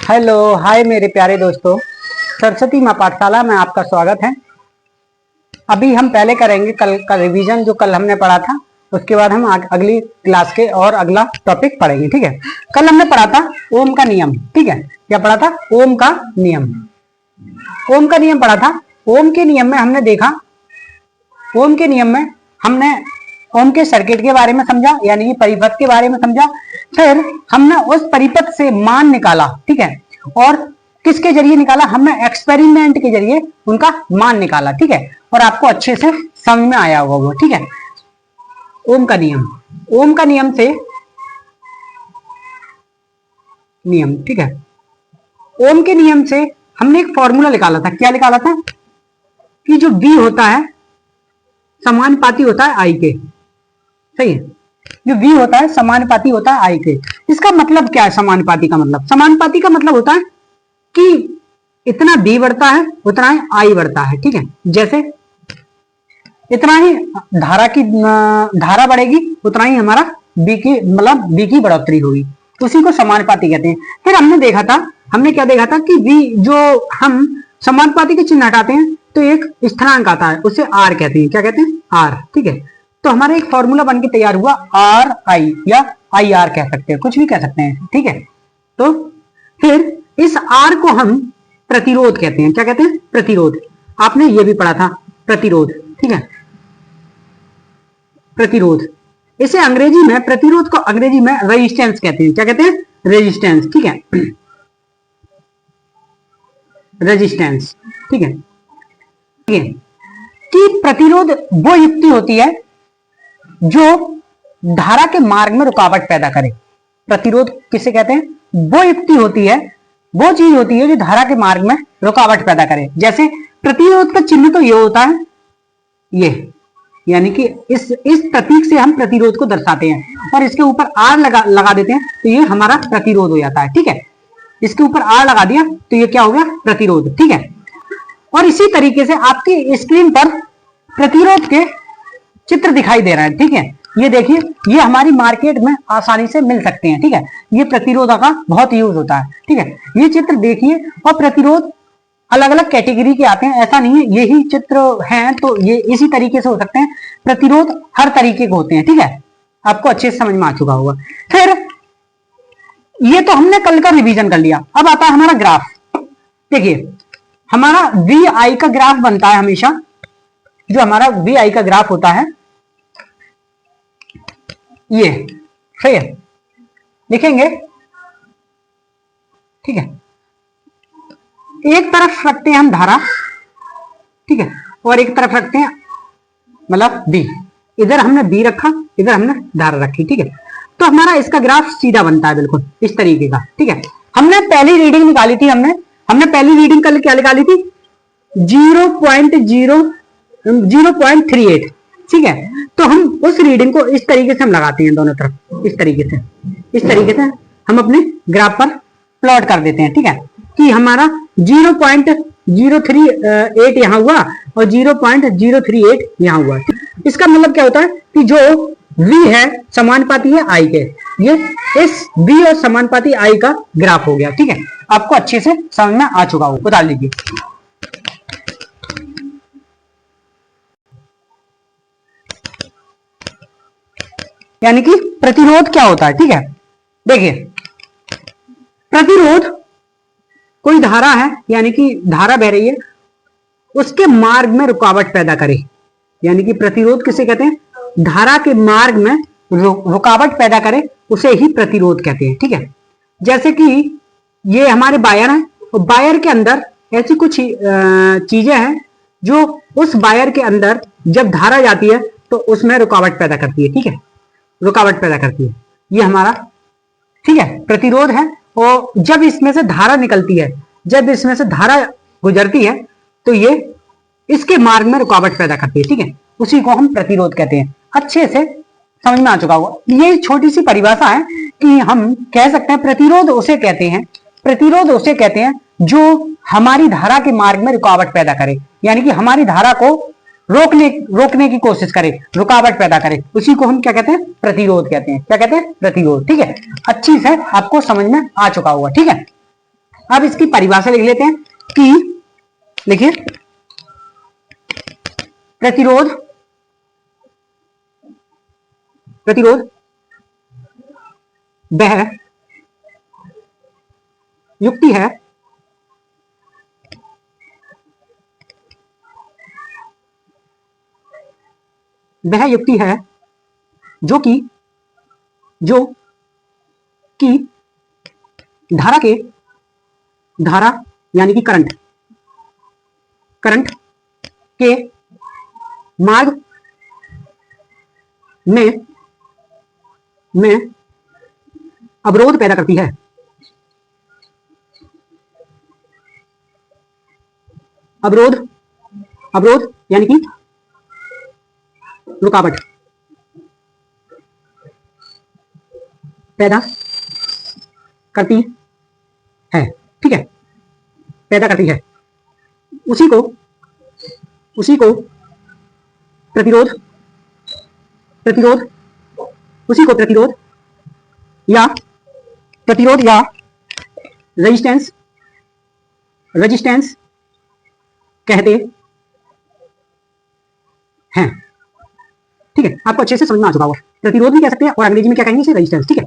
Hello hi मेरे प्यारे दोस्तों, सरस्वती माँ पाठशाला में आपका स्वागत है। अभी हम पहले करेंगे कल का रिवीजन जो कल हमने पढ़ा था। उसके बाद हम अगली क्लास के और अगला टॉपिक पढ़ेंगे। ठीक है, कल हमने पढ़ा था ओम का नियम। ठीक है, क्या पढ़ा था? ओम का नियम। ओम का नियम पढ़ा था। ओम के नियम में हमने देखा, ओम के नियम में हमने ओम के सर्किट के बारे में समझा, यानी कि परिपथ के बारे में समझा। फिर हमने उस परिपथ से मान निकाला। ठीक है, और किसके जरिए निकाला? हमने एक्सपेरिमेंट के जरिए उनका मान निकाला। ठीक है, और आपको अच्छे से समझ में आया होगा वो। ठीक है, ओम का नियम, ओम का नियम से नियम। ठीक है, ओम के नियम से हमने एक फॉर्मूला निकाला था। क्या निकाला था? कि जो V होता है समानुपाती होता है I के। सही है, जो V होता है समानुपाती होता है I के। इसका मतलब क्या है? समानुपाती का मतलब, समानुपाती का मतलब होता है कि इतना V बढ़ता है उतना ही I बढ़ता है। ठीक है, जैसे इतना ही धारा बढ़ेगी उतना ही हमारा V की मतलब V की बढ़ोतरी होगी, उसी को समानुपाती कहते हैं। फिर हमने देखा था, हमने क्या देखा था कि V जो हम समानुपाती के चिन्ह हटाते हैं तो एक स्थिरांक आता है, उसे R कहते हैं। क्या कहते हैं? R। ठीक है, तो हमारा एक फॉर्मूला बन के तैयार हुआ RI या IR कह सकते हैं, कुछ भी कह सकते हैं। ठीक है, तो फिर इस R को हम प्रतिरोध कहते हैं। क्या कहते हैं? प्रतिरोध। आपने ये भी पढ़ा था, प्रतिरोध। ठीक है, प्रतिरोध। इसे अंग्रेजी में, प्रतिरोध को अंग्रेजी में रेजिस्टेंस कहते हैं। क्या कहते हैं? रेजिस्टेंस। ठीक है, रेजिस्टेंस। ठीक है, ठीक है, कि प्रतिरोध वो युक्ति होती है जो धारा के मार्ग में रुकावट पैदा करे। प्रतिरोध किसे कहते हैं? वो युक्ति होती है, वो चीज होती है जो धारा के मार्ग में रुकावट पैदा करे। जैसे प्रतिरोध का चिन्ह तो ये होता है, ये, यानी कि इस प्रतीक से हम प्रतिरोध को दर्शाते हैं और इसके ऊपर R लगा देते हैं तो ये हमारा प्रतिरोध हो जाता है। ठीक है, इसके ऊपर R लगा दिया तो ये क्या हो गया? प्रतिरोध। ठीक है, और इसी तरीके से आपकी स्क्रीन पर प्रतिरोध के चित्र दिखाई दे रहे हैं। ठीक है, ये देखिए, ये हमारी मार्केट में आसानी से मिल सकते हैं। ठीक है, ये प्रतिरोध का बहुत यूज होता है। ठीक है, ये चित्र देखिए, और प्रतिरोध अलग अलग कैटेगरी के आते हैं, ऐसा नहीं है यही चित्र हैं तो ये इसी तरीके से हो सकते हैं। प्रतिरोध हर तरीके के होते हैं। ठीक है, आपको अच्छे से समझ में आ चुका होगा। फिर ये तो हमने कल का रिवीजन कर लिया। अब आता है हमारा ग्राफ। देखिए, हमारा VI का ग्राफ बनता है हमेशा, जो हमारा VI का ग्राफ होता है ये, सही है, लिखेंगे। ठीक है, एक तरफ रखते हैं हम धारा, ठीक है, और एक तरफ रखते हैं मतलब B। इधर हमने B रखा, इधर हमने धारा रखी। ठीक है, तो हमारा इसका ग्राफ सीधा बनता है बिल्कुल इस तरीके का। ठीक है, हमने पहली रीडिंग निकाली थी, हमने पहली रीडिंग कल क्या निकाली थी? 0.38। ठीक है, तो हम उस रीडिंग को इस तरीके से हम लगाते हैं दोनों तरफ, इस तरीके से हम अपने ग्राफ पर प्लॉट कर देते हैं। ठीक है, कि हमारा 0.038 यहां हुआ और 0.038 यहां हुआ। इसका मतलब क्या होता है कि जो V है समानुपाती है I के, ये इस V और समानुपाती I का ग्राफ हो गया। ठीक है, आपको अच्छे से समझ में आ चुका हो, बता लीजिए। यानी कि प्रतिरोध क्या होता है? ठीक है, देखिए, प्रतिरोध कोई धारा है, यानी कि धारा बह रही है, उसके मार्ग में रुकावट पैदा करे, यानी कि प्रतिरोध किसे कहते हैं? धारा के मार्ग में रुकावट पैदा करे, उसे ही प्रतिरोध कहते हैं। ठीक है, जैसे कि ये हमारे वायर हैं, और वायर के अंदर ऐसी कुछ चीजें हैं जो उस वायर के अंदर जब धारा जाती है तो उसमें रुकावट पैदा करती है। ठीक है, रुकावट पैदा करती है, ये हमारा, ठीक है, प्रतिरोध है। और जब इसमें से धारा निकलती है, जब इसमें से धारा गुजरती है तो ये इसके मार्ग में रुकावट पैदा करती है। ठीक है, उसी को हम प्रतिरोध कहते हैं। अच्छे से समझ में आ चुका होगा। ये छोटी सी परिभाषा है कि हम कह सकते हैं प्रतिरोध उसे कहते हैं, प्रतिरोध उसे कहते हैं जो हमारी धारा के मार्ग में रुकावट पैदा करे, यानी कि हमारी धारा को रोकने की कोशिश करे, रुकावट पैदा करे, उसी को हम क्या कहते हैं? प्रतिरोध कहते हैं। क्या कहते हैं? प्रतिरोध। ठीक है, अच्छी से आपको समझ में आ चुका होगा। ठीक है, अब इसकी परिभाषा लिख लेते हैं कि देखिए प्रतिरोध वह युक्ति है जो कि धारा यानी कि करंट के मार्ग में अवरोध पैदा करती है। अवरोध यानी कि रुकावट पैदा करती है, ठीक है, पैदा करती है। उसी को प्रतिरोध या रेजिस्टेंस कहते हैं, ठीक है। आपको अच्छे से समझ में आ चुका होगा। प्रतिरोध भी कह सकते हैं और अंग्रेजी में क्या कहेंगे इसे, रेजिस्टेंस, ठीक है।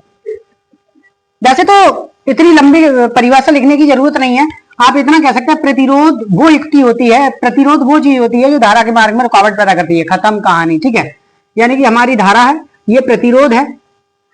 वैसे तो इतनी लंबी परिभाषा लिखने की जरूरत नहीं है, आप इतना कह सकते हैं प्रतिरोध वो युक्ति होती है, प्रतिरोध वो चीज होती है जो धारा के मार्ग में रुकावट पैदा करती है, खत्म कहानी, ठीक है। यानी कि हमारी धारा है, ये प्रतिरोध है,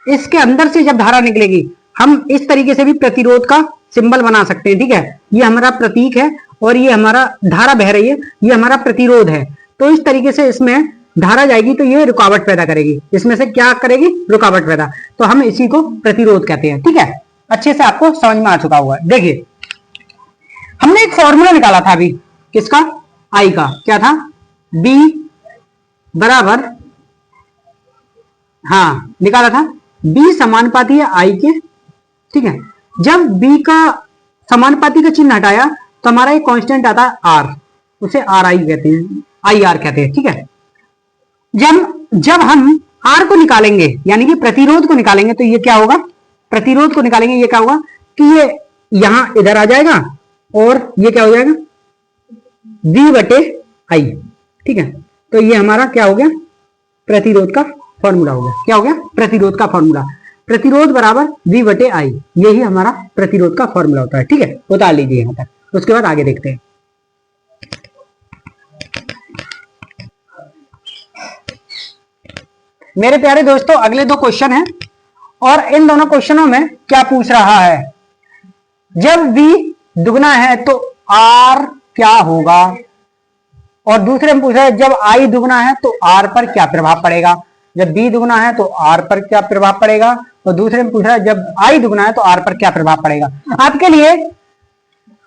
इसके अंदर से जब धारा निकलेगी हम इस तरीके से भी प्रतिरोध का सिंबल बना सकते हैं, ठीक है। ये हमारा प्रतीक है और ये हमारा धारा बह रही है, ये हमारा प्रतिरोध है। तो इस तरीके से इसमें धारा जाएगी तो ये रुकावट पैदा करेगी, इसमें से क्या करेगी, रुकावट पैदा, तो हम इसी को प्रतिरोध कहते हैं, ठीक है। अच्छे से आपको समझ में आ चुका हुआ है। देखिए हमने एक फॉर्मूला निकाला था अभी, किसका, आई का, क्या था, बी बराबर, हाँ निकाला था, बी समानुपाती है आई के, ठीक है। जब बी का समानुपाती का चिन्ह हटाया तो हमारा एक कांस्टेंट आता है आर, उसे आर आई कहते हैं, आई आर कहते हैं, ठीक है। जब हम आर को निकालेंगे यानी कि प्रतिरोध को निकालेंगे तो ये क्या होगा, प्रतिरोध को निकालेंगे ये क्या होगा कि ये यहां इधर आ जाएगा और ये क्या हो जाएगा, V बटे आई, ठीक है। तो ये हमारा क्या हो गया, प्रतिरोध का फॉर्मूला हो गया। क्या हो गया, प्रतिरोध का फॉर्मूला, प्रतिरोध बराबर V बटे आई, यही हमारा प्रतिरोध का फॉर्मूला होता है, ठीक है। उतार लीजिए यहां तक, उसके बाद आगे देखते हैं। मेरे प्यारे दोस्तों अगले दो क्वेश्चन हैं और इन दोनों क्वेश्चनों में क्या पूछ रहा है, जब V दुगना है तो R क्या होगा, और दूसरे में पूछ रहा है जब I दुगना है तो R पर क्या प्रभाव पड़ेगा, जब B दुगना है तो R पर क्या प्रभाव पड़ेगा, और दूसरे में पूछ रहा है जब I दुगना है तो R पर क्या प्रभाव पड़ेगा। आपके लिए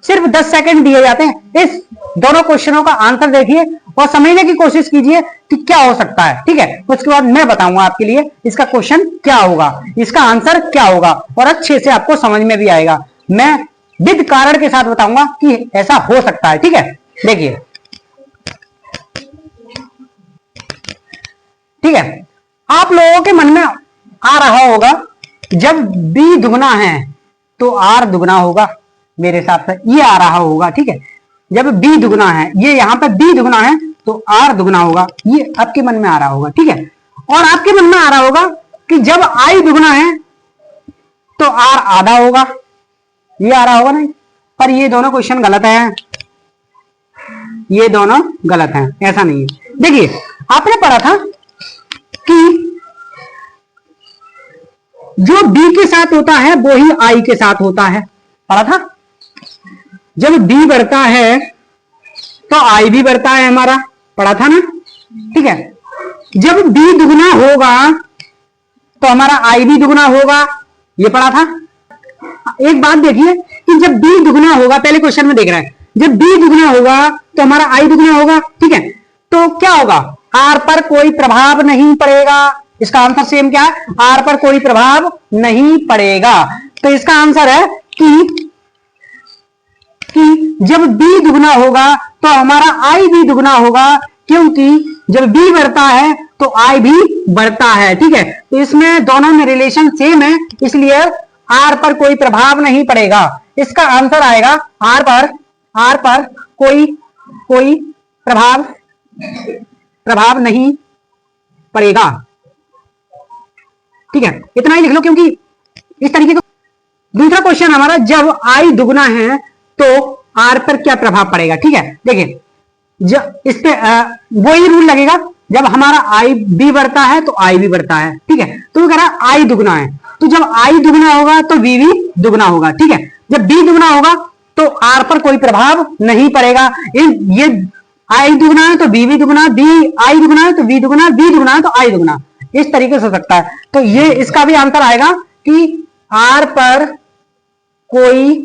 सिर्फ 10 सेकंड दिए जाते हैं, इस दोनों क्वेश्चनों का आंसर देखिए और समझने की कोशिश कीजिए कि क्या हो सकता है, ठीक है। उसके बाद मैं बताऊंगा आपके लिए इसका क्वेश्चन क्या होगा, इसका आंसर क्या होगा, और अच्छे से आपको समझ में भी आएगा। मैं विद कारण के साथ बताऊंगा कि ऐसा हो सकता है, ठीक है। देखिए ठीक है, आप लोगों के मन में आ रहा होगा जब B दुगना है तो R दुगना होगा, मेरे हिसाब से ये आ रहा होगा, ठीक है। जब B दुगना है, ये यहां पे B दुगना है तो R दुगना होगा, ये आपके मन में आ रहा होगा, ठीक है। और आपके मन में आ रहा होगा कि जब I दुगना है तो R आधा होगा, ये आ रहा होगा नहीं, पर ये दोनों क्वेश्चन गलत है, ये दोनों गलत हैं, ऐसा नहीं है। देखिए आपने पढ़ा था कि जो B के साथ होता है वो ही I के साथ होता है, पढ़ा था। जब B बढ़ता है तो I भी बढ़ता है हमारा, पढ़ा था ना, ठीक है। जब B दुगना होगा तो हमारा I भी दुगना होगा, ये पढ़ा था। एक बात देखिए कि जब B दुगना होगा, पहले क्वेश्चन में देख रहे हैं, जब B दुगना होगा तो हमारा I दुगना होगा, ठीक है। तो क्या होगा, R पर कोई प्रभाव नहीं पड़ेगा, इसका आंसर सेम क्या है, R पर कोई प्रभाव नहीं पड़ेगा। तो इसका आंसर है कि जब B दुगना होगा तो हमारा I भी दुगना होगा, क्योंकि जब B बढ़ता है तो I भी बढ़ता है, ठीक है। तो इसमें दोनों में रिलेशन सेम है, इसलिए आर पर कोई प्रभाव नहीं पड़ेगा। इसका आंसर आएगा आर पर कोई प्रभाव नहीं पड़ेगा। ठीक है, इतना ही लिख लो, क्योंकि इस तरीके का दूसरा क्वेश्चन हमारा, जब आई दुगना है तो आर पर क्या प्रभाव पड़ेगा। ठीक है, देखिए जब इस पे वही रूल लगेगा, जब हमारा आई बी बढ़ता है तो आई भी बढ़ता है। ठीक है, तो वो कह रहा है आई दुगना है, तो जब आई दुगना होगा तो बी भी दुगना होगा। ठीक है, जब बी दुगना होगा तो आर पर कोई प्रभाव नहीं पड़ेगा। ये आई दुगना है तो बी भी दुगना, बी आई दुगना है तो बी दुगना, बी दुगना है तो आई दुगना, इस तरीके से हो सकता है। तो ये इसका भी आंसर आएगा कि आर पर कोई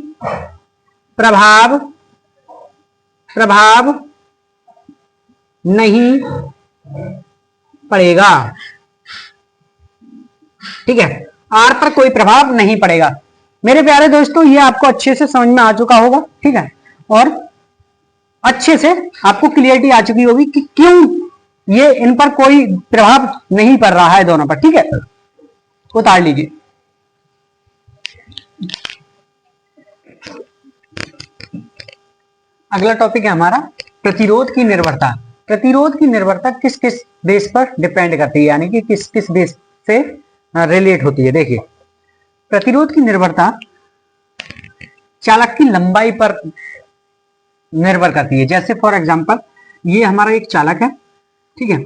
प्रभाव नहीं पड़ेगा। ठीक है, आर पर कोई प्रभाव नहीं पड़ेगा। मेरे प्यारे दोस्तों, ये आपको अच्छे से समझ में आ चुका होगा। ठीक है, और अच्छे से आपको क्लियरिटी आ चुकी होगी कि क्यों ये इन पर कोई प्रभाव नहीं पड़ रहा है दोनों पर। ठीक है, उतार लीजिए। अगला टॉपिक है हमारा प्रतिरोध की निर्भरता। प्रतिरोध की निर्भरता किस किस बेस पर डिपेंड करती है, यानी कि किस किस बेस से रिलेट होती है। देखिए, प्रतिरोध की निर्भरता चालक की लंबाई पर निर्भर करती है। जैसे फॉर एग्जांपल, ये हमारा एक चालक है। ठीक है,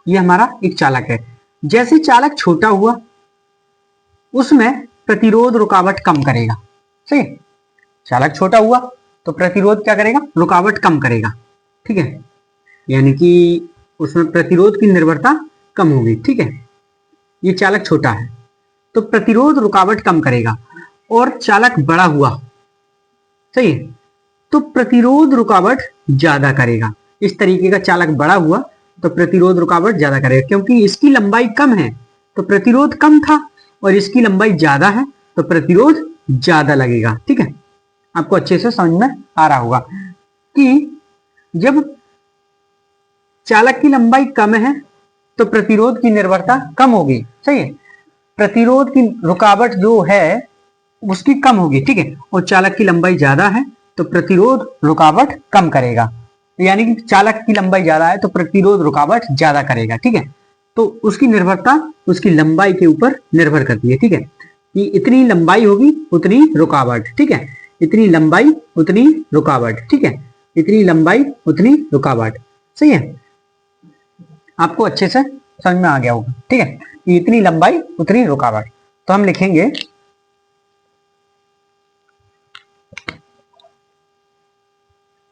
ये हमारा एक चालक है। जैसे चालक छोटा हुआ, उसमें प्रतिरोध रुकावट कम करेगा। सही, चालक छोटा हुआ तो प्रतिरोध क्या करेगा, रुकावट कम करेगा। ठीक है, यानी कि उसमें प्रतिरोध की निर्भरता कम होगी। ठीक है, ये चालक छोटा है तो प्रतिरोध रुकावट कम करेगा। और चालक बड़ा हुआ, सही है, तो प्रतिरोध रुकावट ज्यादा करेगा। इस तरीके का चालक बड़ा हुआ तो प्रतिरोध रुकावट ज्यादा करेगा, क्योंकि इसकी लंबाई कम है तो प्रतिरोध कम था, और इसकी लंबाई ज्यादा है तो प्रतिरोध ज्यादा लगेगा। ठीक है, आपको अच्छे से समझ में आ रहा होगा कि जब चालक की लंबाई कम है तो प्रतिरोध की निर्भरता कम होगी। सही है, प्रतिरोध की रुकावट जो है उसकी कम होगी। ठीक है, और चालक की लंबाई ज्यादा है तो प्रतिरोध रुकावट कम करेगा, यानी कि चालक की लंबाई ज्यादा है तो प्रतिरोध रुकावट ज्यादा करेगा। ठीक है, तो उसकी निर्भरता उसकी लंबाई के ऊपर निर्भर करती है। ठीक है, कि इतनी लंबाई होगी उतनी रुकावट। ठीक है, इतनी लंबाई उतनी रुकावट। ठीक है, इतनी लंबाई उतनी रुकावट। सही है, आपको अच्छे से समझ में आ गया होगा। ठीक है, इतनी लंबाई उतनी रुकावट। तो हम लिखेंगे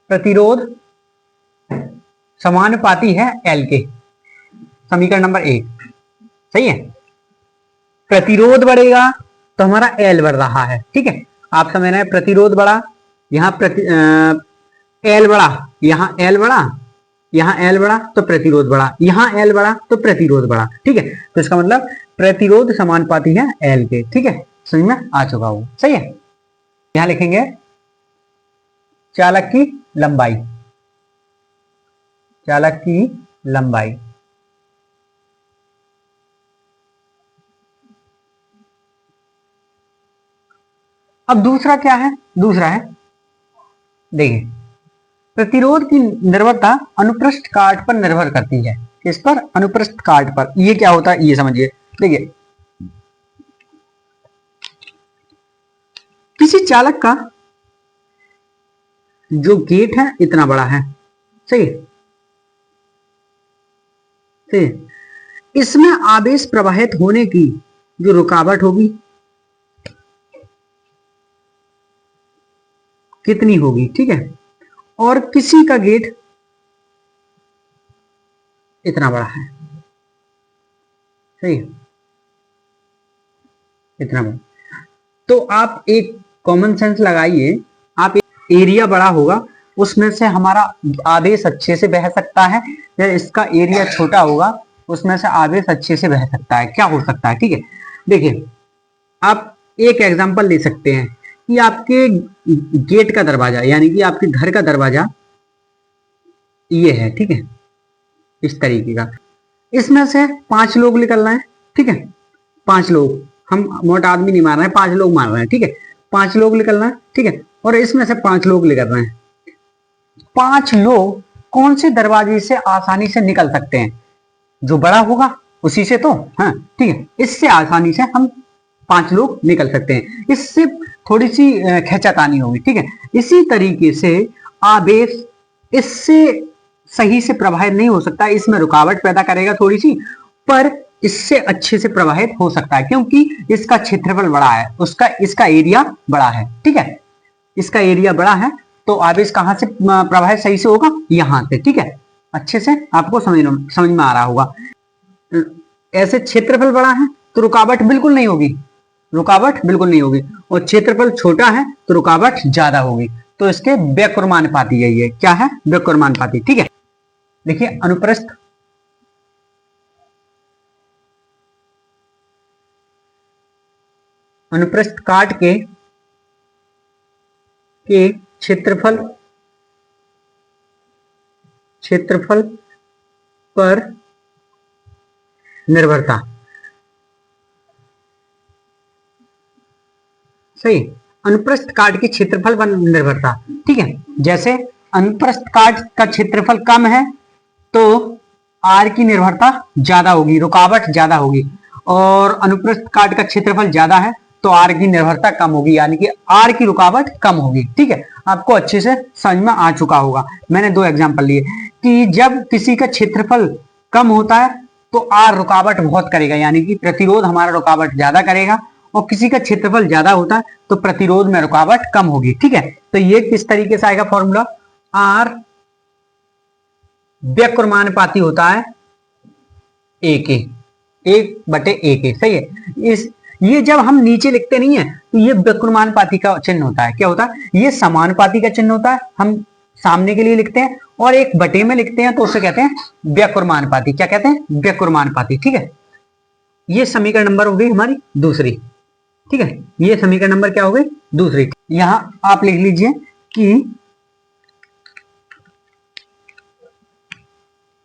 प्रतिरोध समानुपाती है एल के। समीकरण नंबर 1। सही है, प्रतिरोध बढ़ेगा तो हमारा एल बढ़ रहा है। ठीक है, आप समझ रहे हैं, प्रतिरोध बढ़ा, यहाँ एल बढ़ा, यहाँ एल बढ़ा, यहाँ एल बढ़ा तो प्रतिरोध बढ़ा, यहाँ एल बढ़ा तो प्रतिरोध बढ़ा। ठीक है, तो इसका मतलब प्रतिरोध समानुपाती है एल के। ठीक है, समझ में आ चुका होगा। सही है, यहां लिखेंगे चालक की लंबाई, चालक की लंबाई। अब दूसरा क्या है, दूसरा है, देखिए, प्रतिरोध की निर्भरता अनुप्रस्थ काट पर निर्भर करती है। किस पर, अनुप्रस्थ काट पर। ये क्या होता है ये समझिए। देखिए, किसी चालक का जो गेट है इतना बड़ा है, सही सही, इसमें आवेश प्रवाहित होने की जो रुकावट होगी कितनी होगी। ठीक है, और किसी का गेट इतना बड़ा है, सही, इतना बड़ा, तो आप एक कॉमन सेंस लगाइए, आप एरिया बड़ा होगा उसमें से हमारा आवेश अच्छे से बह सकता है, या इसका एरिया छोटा होगा उसमें से आवेश अच्छे से बह सकता है। क्या हो सकता है, ठीक है, देखिए, आप एक एग्जांपल ले सकते हैं कि आपके गेट का दरवाजा, यानी कि आपके घर का दरवाजा ये है। ठीक है, इस तरीके का, इसमें से 5 लोग निकलना है। ठीक है, 5 लोग, हम मोटा आदमी नहीं मार रहे हैं, 5 लोग मार रहे हैं, ठीक है, 5 लोग निकलना है, ठीक है, और इसमें से 5 लोग निकल रहे हैं। 5 लोग कौन से दरवाजे से आसानी से निकल सकते हैं? जो बड़ा होगा उसी से तो, हाँ ठीक है, इससे आसानी से हम 5 लोग निकल सकते हैं, इससे थोड़ी सी खींचातानी होगी, ठीक है। इसी तरीके से आवेश इससे सही से प्रवाहित नहीं हो सकता, इसमें रुकावट पैदा करेगा थोड़ी सी, पर इससे अच्छे से प्रवाहित हो सकता है क्योंकि इसका क्षेत्रफल बड़ा है, उसका इसका एरिया बड़ा है, ठीक है, इसका एरिया बड़ा है, तो आवेश कहां से प्रवाहित सही से होगा? यहां से, ठीक है। अच्छे से आपको समझ में आ रहा होगा। ऐसे क्षेत्रफल बड़ा है तो रुकावट बिल्कुल नहीं होगी, रुकावट बिल्कुल नहीं होगी, और क्षेत्रफल छोटा है तो रुकावट ज्यादा होगी, तो इसके व्याकुर्मानुपाती यही है। क्या है? व्याकुर्मानुपाती, ठीक है। देखिए अनुप्रस्थ काट के क्षेत्रफल पर निर्भरता, सही, अनुप्रस्थ काट के क्षेत्रफल पर निर्भरता, ठीक है। जैसे अनुप्रस्थ काट का क्षेत्रफल कम है तो आर की निर्भरता ज्यादा होगी, रुकावट ज्यादा होगी, और अनुप्रस्थ काट का क्षेत्रफल ज्यादा है तो आर की निर्भरता कम होगी, यानी कि आर की रुकावट कम होगी, ठीक है। आपको अच्छे से समझ में आ चुका होगा। मैंने 2 एग्जांपल लिए कि जब किसी का क्षेत्रफल कम होता है तो आर रुकावट बहुत करेगा, यानी कि प्रतिरोध हमारा रुकावट ज्यादा करेगा, और किसी का क्षेत्रफल ज्यादा होता है तो प्रतिरोध में रुकावट कम होगी, ठीक है। तो ये किस तरीके से आएगा फॉर्मूला? आर व्याकुर्मानुपाती होता है ए के, 1/a के, सही है। ये जब हम नीचे लिखते नहीं है तो ये व्याकुर्मानुपाती का चिन्ह होता है। क्या होता है? ये समानुपाती का चिन्ह होता है, हम सामने के लिए लिखते हैं, और 1/a में लिखते हैं तो उसे कहते हैं व्याकुर्मानुपाती। क्या कहते हैं? व्याकुर्मानुपाती, ठीक है। ये समीकरण नंबर हो गई हमारी दूसरी, ठीक है। ये समीकरण नंबर क्या हो गई? दूसरी। यहां आप लिख लीजिए कि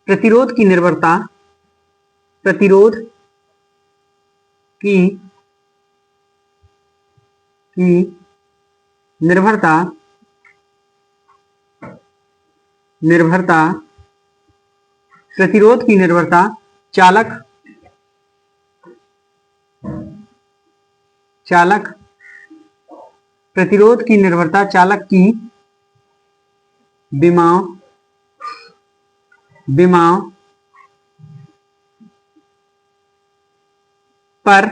प्रतिरोध की निर्भरता, प्रतिरोध की निर्भरता प्रतिरोध की निर्भरता चालक प्रतिरोध की निर्भरता चालक की विमाओं पर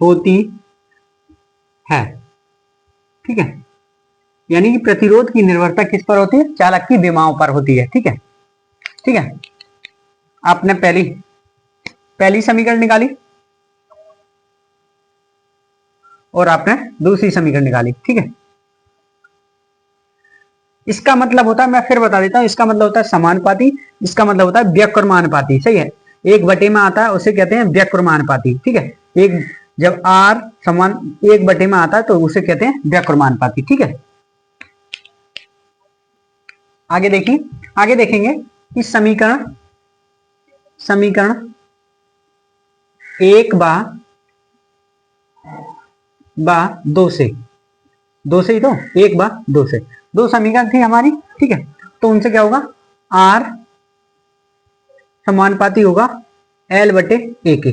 होती है, ठीक है। यानी कि प्रतिरोध की निर्भरता किस पर होती है? चालक की विमाओं पर होती है, ठीक है, ठीक है। आपने पहली समीकरण निकाली और आपने दूसरी समीकरण निकाली, ठीक है। इसका मतलब होता है, मैं फिर बता देता हूं, इसका मतलब होता है समानुपाती, इसका मतलब होता है व्याकुर्मानुपाती, सही है। 1/a में आता है उसे कहते हैं व्याकुर्मानुपाती, ठीक है। जब r समान 1/a में आता है तो उसे कहते हैं व्याकुर्मानुपाती, ठीक है। आगे देखेंगे कि समीकरण 1/2 से, 2 से ही तो, 1/2 से 2 समीकरण थी हमारी, ठीक है। तो उनसे क्या होगा? r समानुपाती होगा L/a के, ठीक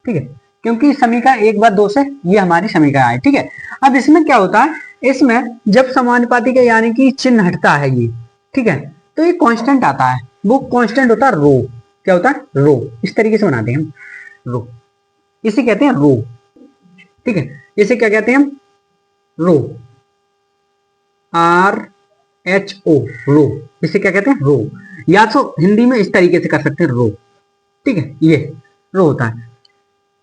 है, क्योंकि समीकरण 1/2 से ये हमारी समीकरण है, ठीक है। अब इसमें क्या होता है? इसमें जब समानुपाती का यानी कि चिन्ह हटता है ये, ठीक है, तो ये कांस्टेंट आता है, वो कांस्टेंट होता है रो। क्या होता है? रो। इस तरीके से बनाते हैं हम, रो, इसे कहते हैं रो, ठीक है। इसे क्या कहते हैं हम? रो, RHO, रो। इसे क्या कहते हैं? रो। या तो हिंदी में इस तरीके से कर सकते हैं, रो, ठीक है, ये रो होता है।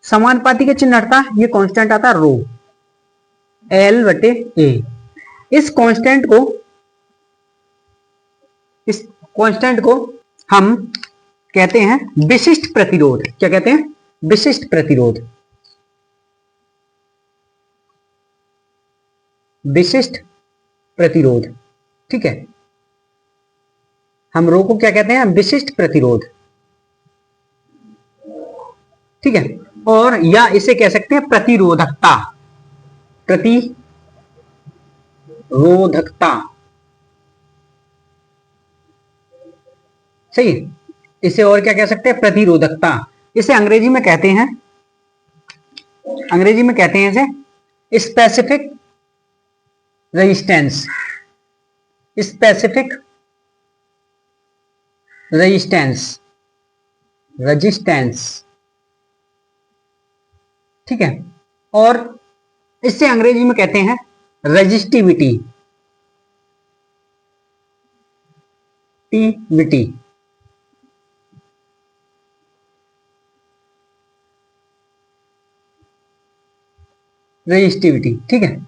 समानुपाती का चिन्ह हटता है, ये कांस्टेंट आता है रो, L/a। इस कांस्टेंट को हम कहते हैं विशिष्ट प्रतिरोध। क्या कहते हैं? विशिष्ट प्रतिरोध, विशिष्ट प्रतिरोध, ठीक है। हम रो को क्या कहते हैं? विशिष्ट प्रतिरोध, ठीक है, और या इसे कह सकते हैं प्रतिरोधकता, प्रतिरोधकता, सही है। इसे और क्या कह सकते हैं, प्रतिरोधकता। इसे अंग्रेजी में कहते हैं, इसे स्पेसिफिक रेजिस्टेंस, स्पेसिफिक रेजिस्टेंस, ठीक है। और इससे अंग्रेजी में कहते हैं रेजिस्टिविटी, रेजिस्टिविटी, ठीक है।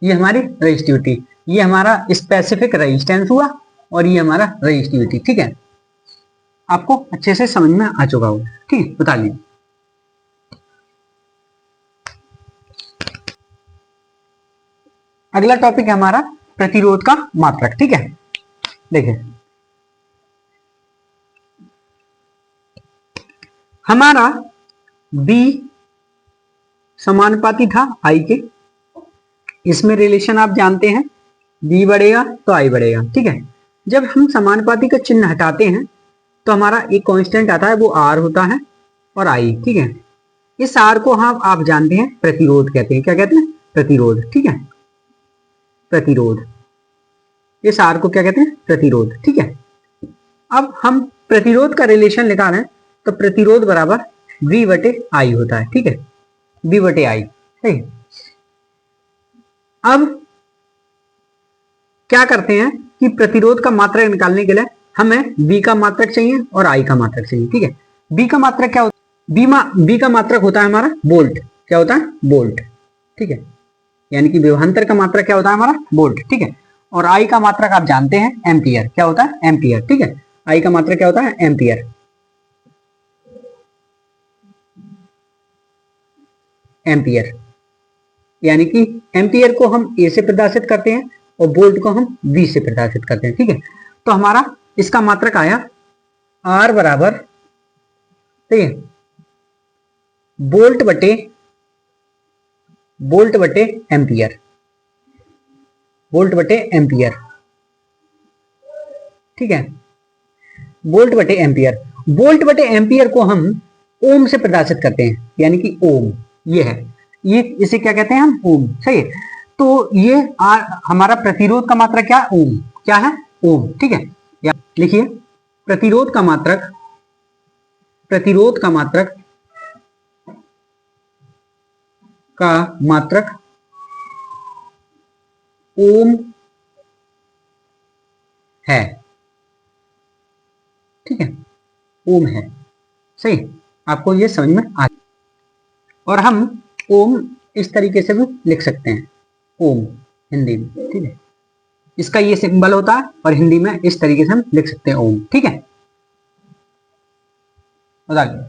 ये हमारी रेजिस्टिविटी, ये हमारा स्पेसिफिक रेजिस्टेंस हुआ और ये हमारा रेजिस्टिविटी, ठीक है। आपको अच्छे से समझ में आ चुका होगा, ठीक है, बता लीजिए। अगला टॉपिक है हमारा प्रतिरोध का मात्रक, ठीक है। देखिए हमारा B समानुपाती था I के, इसमें रिलेशन आप जानते हैं, B बढ़ेगा तो I बढ़ेगा, ठीक है। जब हम समानुपाती का चिन्ह हटाते हैं तो हमारा एक कांस्टेंट आता है, वो R होता है और I, ठीक है। इस R को हम आप जानते हैं प्रतिरोध कहते हैं, क्या कहते हैं, प्रतिरोध, ठीक है, प्रतिरोध। इस R को क्या कहते हैं, प्रतिरोध, ठीक है। अब हम प्रतिरोध का रिलेशन निकालें तो प्रतिरोध बराबर V बटे I होता है, ठीक है, V बटे I, सही। अब क्या करते हैं कि प्रतिरोध का मात्रक निकालने के लिए हमें V का मात्रक चाहिए और I का मात्रक चाहिए, ठीक है। V का मात्रक क्या होता है, V का मात्रक होता है हमारा वोल्ट, क्या होता है, वोल्ट, ठीक है। यानी कि विभवांतर का मात्रक क्या होता है हमारा, वोल्ट, ठीक है। और I का मात्रक आप जानते हैं एम्पियर, क्या होता है, एम्पियर, ठीक है। I का मात्रक क्या होता है, एम्पियर, एम्पियर। यानी कि एम्पियर को हम A से प्रदर्शित करते हैं और वोल्ट को हम V से प्रदर्शित करते हैं, ठीक है। तो हमारा इसका मात्रक आया R बराबर, ठीक है, वोल्ट बटे एम्पियर, वोल्ट बटे एम्पियर, ठीक है, वोल्ट बटे एम्पियर। वोल्ट बटे एम्पियर को हम ओम से प्रदर्शित करते हैं, यानी कि ओम, ये है, ये इसे क्या कहते हैं हम, ओम, सही है। तो ये हमारा प्रतिरोध का मात्रक क्या, ओम, क्या है, ओम, ठीक है। या लिखिए प्रतिरोध का मात्रक ओम है, ठीक है, ओम है, सही। आपको ये समझ में आ, और हम ओम इस तरीके से भी लिख सकते हैं, ओम हिंदी में, ठीक है। इसका ये सिंबल होता है और हिंदी में इस तरीके से हम लिख सकते हैं ओम, ठीक है, बताइए।